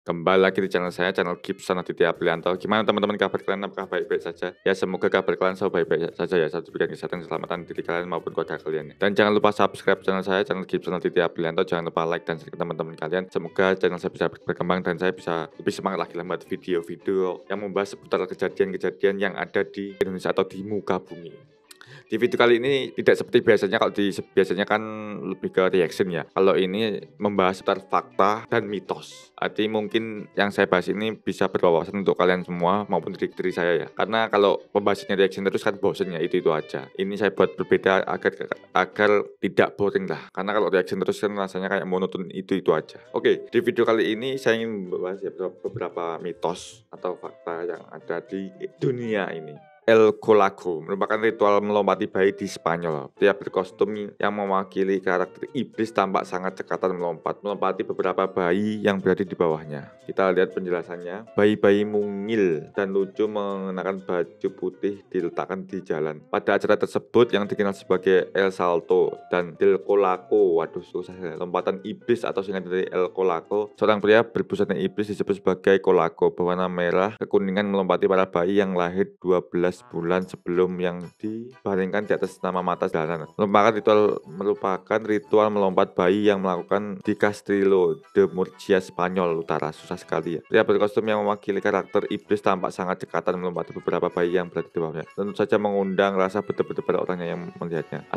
Kembali lagi di channel saya, channel Gibson Aditya Aprianto. Gimana teman-teman kabar kalian? Apakah baik-baik saja? Ya semoga kabar kalian selalu baik-baik saja ya. Saya berikan kesehatan keselamatan diri kalian maupun keluarga kalian. Dan jangan lupa subscribe channel saya, channel Gibson Aditya Aprianto. Jangan lupa like dan share ke teman-teman kalian. Semoga channel saya bisa berkembang dan saya bisa lebih semangat lagi membuat video-video yang membahas seputar kejadian-kejadian yang ada di Indonesia atau di muka bumi. Di video kali ini tidak seperti biasanya, kalau biasanya kan lebih ke reaction ya. Kalau ini membahas seputar fakta dan mitos. Arti mungkin yang saya bahas ini bisa berwawasan untuk kalian semua maupun diri saya ya. Karena kalau pembahasannya reaction terus kan bosen ya, itu aja. Ini saya buat berbeda agar tidak boring lah. Karena kalau reaction terus kan rasanya kayak monoton, itu aja. Oke, di video kali ini saya ingin membahas ya beberapa mitos atau fakta yang ada di dunia ini. El Colaco merupakan ritual melompati bayi di Spanyol. Pria berkostum yang mewakili karakter iblis tampak sangat cekatan melompati beberapa bayi yang berada di bawahnya. Kita lihat penjelasannya. Bayi-bayi mungil dan lucu mengenakan baju putih diletakkan di jalan. Pada acara tersebut yang dikenal sebagai El Salto dan El Colaco, waduh susah ya, lompatan iblis atau singkatan dari El Colaco, seorang pria berbusana iblis disebut sebagai Colaco, berwarna merah kekuningan melompati para bayi yang lahir 12 bulan sebelum yang dibaringkan di atas nama mata jalanan. Merupakan ritual melompat bayi yang melakukan di Castrillo de Murcia, Spanyol Utara. Susah sekali ya. Pria berkostum yang mewakili karakter iblis tampak sangat cekatan melompati beberapa bayi yang berada di bawahnya. Tentu saja mengundang rasa betul-betul pada orangnya yang melihatnya.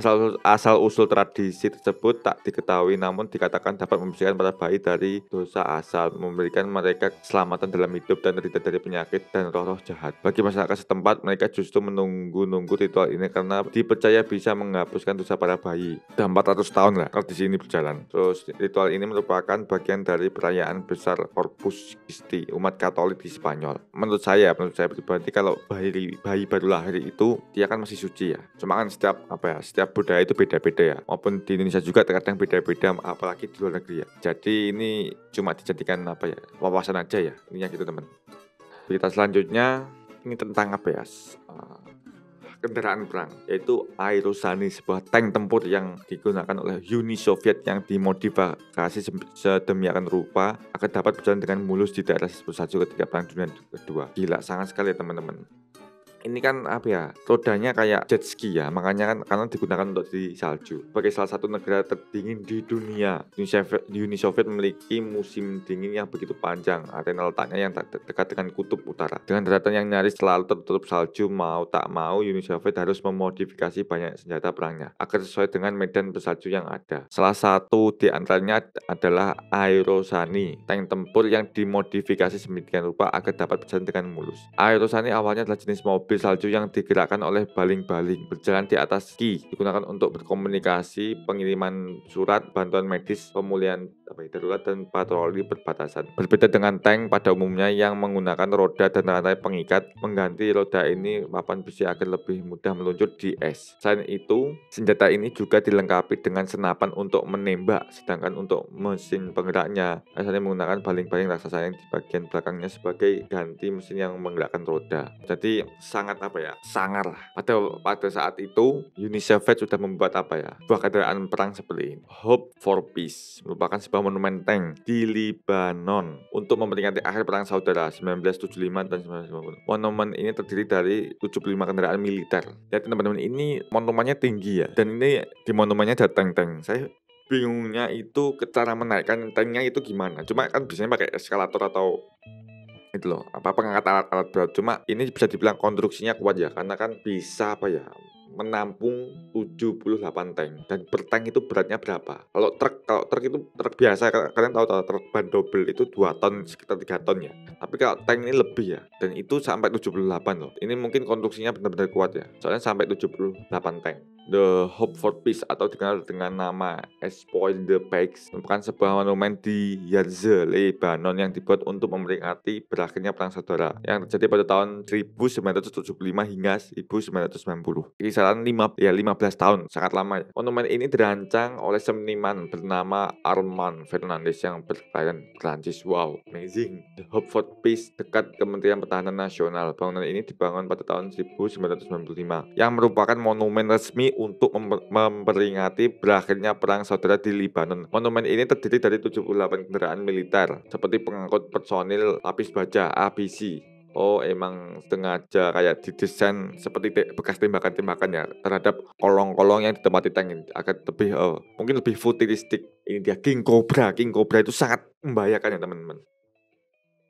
Asal usul tradisi tersebut tak diketahui, namun dikatakan dapat membersihkan para bayi dari dosa asal, memberikan mereka keselamatan dalam hidup dan terhindar dari penyakit dan roh-roh jahat. Bagi masyarakat setempat, mereka justru menunggu ritual ini karena dipercaya bisa menghapuskan dosa para bayi. Sudah 400 tahun lah tradisi ini berjalan. Terus ritual ini merupakan bagian dari perayaan besar Corpus Christi umat Katolik di Spanyol. Menurut saya pribadi, kalau bayi baru lahir itu dia kan masih suci ya. Cuma kan setiap budaya itu beda-beda ya. Maupun di Indonesia juga terkadang beda-beda, apalagi di luar negeri ya. Jadi ini cuma dijadikan wawasan aja ya. Ininya gitu teman. Berita selanjutnya ini tentang kendaraan perang, yaitu Aerosani, sebuah tank tempur yang digunakan oleh Uni Soviet yang dimodifikasi sedemikian rupa agar dapat berjalan dengan mulus di daerah salju ketika Perang Dunia Kedua. Gila sangat sekali ya teman-teman. Ini kan rodanya kayak jet ski ya, makanya kan karena digunakan untuk di salju. Sebagai salah satu negara terdingin di dunia, Uni Soviet memiliki musim dingin yang begitu panjang, artinya letaknya yang dekat dengan kutub utara. Dengan daratan yang nyaris selalu tertutup salju, mau tak mau Uni Soviet harus memodifikasi banyak senjata perangnya agar sesuai dengan medan bersalju yang ada. Salah satu di antaranya adalah Aerosani, tank tempur yang dimodifikasi sedemikian rupa agar dapat berjalan dengan mulus. Aerosani awalnya adalah jenis mobil salju yang digerakkan oleh baling-baling berjalan di atas ski, digunakan untuk berkomunikasi, pengiriman surat, bantuan medis, pemulihan darurat, dan patroli perbatasan. Berbeda dengan tank pada umumnya yang menggunakan roda dan rantai pengikat, mengganti roda ini papan besi agar lebih mudah meluncur di es. Selain itu, senjata ini juga dilengkapi dengan senapan untuk menembak, sedangkan untuk mesin penggeraknya asalnya menggunakan baling-baling raksasa yang di bagian belakangnya sebagai ganti mesin yang menggerakkan roda. Jadi sangat sangar lah. Pada saat itu Uni Soviet sudah membuat buah kendaraan perang seperti ini. Hope for Peace merupakan sebuah monumen tank di Lebanon untuk memperingati akhir perang saudara 1975 dan 1990. Monumen ini terdiri dari 75 kendaraan militer. Ya teman-teman, ini monumennya tinggi ya, dan ini di monumennya ada tank-tank. Saya bingungnya itu cara menaikkan tanknya itu gimana. Cuma kan biasanya pakai eskalator atau itu loh, pengangkat alat berat. Cuma ini bisa dibilang konstruksinya kuat ya, karena kan bisa menampung 78 tank. Dan per tank itu beratnya berapa? Kalau truk itu truk biasa, kalian tahu truk ban double itu 2 ton, sekitar 3 ton ya. Tapi kalau tank ini lebih ya, dan itu sampai 78 loh. Ini mungkin konstruksinya benar-benar kuat ya, soalnya sampai 78 tank. The Hope for Peace atau dikenal dengan nama Espoir de Paix merupakan sebuah monumen di Yazd, Lebanon yang dibuat untuk memperingati berakhirnya perang saudara yang terjadi pada tahun 1975 hingga 1990. Kisaran 15 tahun, sangat lama ya. Monumen ini dirancang oleh seniman bernama Armand Fernandes yang berkelahiran Prancis. Wow, amazing. The Hope for Peace dekat Kementerian Pertahanan Nasional. Bangunan ini dibangun pada tahun 1995 yang merupakan monumen resmi untuk memperingati berakhirnya perang saudara di Lebanon. Monumen ini terdiri dari 78 kendaraan militer seperti pengangkut personil lapis baja (APC). Oh, emang sengaja kayak didesain seperti bekas tembakan-tembakan ya terhadap kolong-kolong yang ditempati tank ini agar lebih mungkin lebih futuristik. Ini dia King Cobra. King Cobra itu sangat membahayakan ya teman-teman.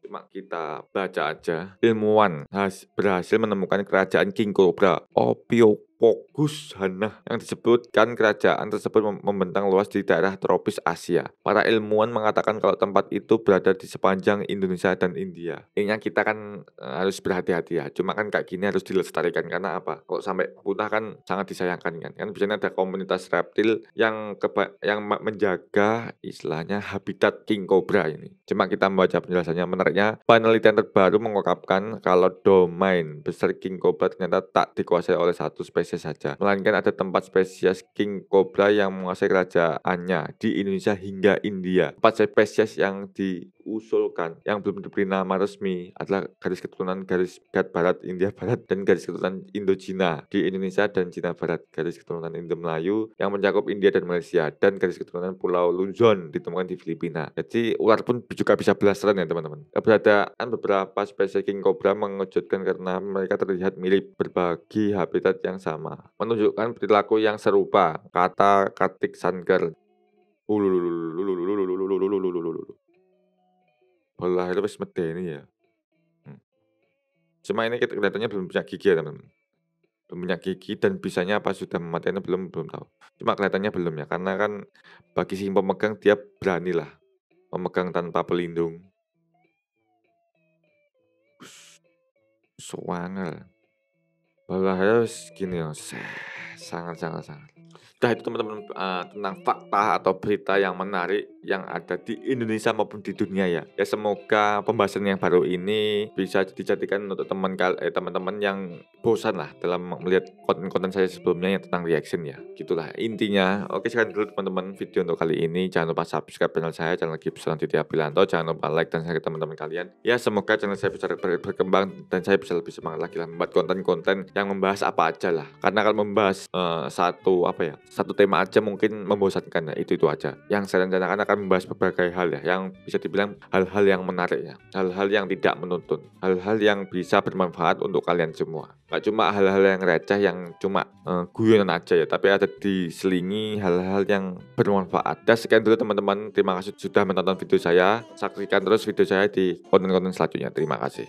Cuma kita baca aja. Ilmuwan berhasil menemukan kerajaan King Cobra, Ophiopogus Hannah, yang disebutkan kerajaan tersebut membentang luas di daerah tropis Asia. Para ilmuwan mengatakan kalau tempat itu berada di sepanjang Indonesia dan India. Intinya kita kan harus berhati-hati ya. Cuma kan kayak gini harus dilestarikan karena apa? Kalau sampai punah kan sangat disayangkan kan. Kan biasanya ada komunitas reptil yang menjaga istilahnya habitat King Cobra ini. Cuma kita membaca penjelasannya, menariknya penelitian terbaru mengungkapkan kalau domain besar King Cobra ternyata tak dikuasai oleh satu spesies saja, melainkan ada 4 spesies King Cobra yang menguasai kerajaannya di Indonesia hingga India. 4 spesies yang diusulkan yang belum diberi nama resmi adalah garis keturunan garis Barat India Barat dan garis keturunan Indo-Cina di Indonesia dan Cina Barat, garis keturunan Indo-Melayu yang mencakup India dan Malaysia, dan garis keturunan Pulau Luzon ditemukan di Filipina. Jadi ular pun juga bisa belasteran ya teman-teman. Keberadaan beberapa spesies King Cobra mengejutkan karena mereka terlihat mirip, berbagi habitat yang sama, menunjukkan perilaku yang serupa, kata Kartik Sankar. Belah itu wis medeni ya. Cuma ini kelihatannya belum punya gigi ya teman-teman. Belum punya gigi dan bisanya apa sudah mematikannya belum tahu. Cuma kelihatannya belum ya, karena kan bagi si pemegang dia beranilah memegang tanpa pelindung. Swanger. Balahnya gini ya, sangat. Nah itu teman-teman tentang fakta atau berita yang menarik yang ada di Indonesia maupun di dunia ya. Ya semoga pembahasan yang baru ini bisa dijadikan untuk teman-teman yang bosan lah dalam melihat konten-konten saya sebelumnya yang tentang reaction ya. Gitulah intinya. Oke, sekian dulu teman-teman video untuk kali ini. Jangan lupa subscribe channel saya, channel Gibson Ditya Bilanto. Jangan lupa like dan share ke teman-teman kalian. Ya semoga channel saya bisa berkembang dan saya bisa lebih semangat lagi lah membuat konten-konten yang membahas apa aja lah. Karena kalau membahas satu tema aja mungkin membosankan ya, itu aja. Yang saya rencanakan akan membahas berbagai hal ya, yang bisa dibilang hal-hal yang menarik ya, hal-hal yang tidak menuntun, hal-hal yang bisa bermanfaat untuk kalian semua. Gak cuma hal-hal yang receh yang cuma guyonan aja ya, tapi ada diselingi hal-hal yang bermanfaat. Dan sekian dulu teman-teman, terima kasih sudah menonton video saya. Saksikan terus video saya di konten-konten selanjutnya. Terima kasih.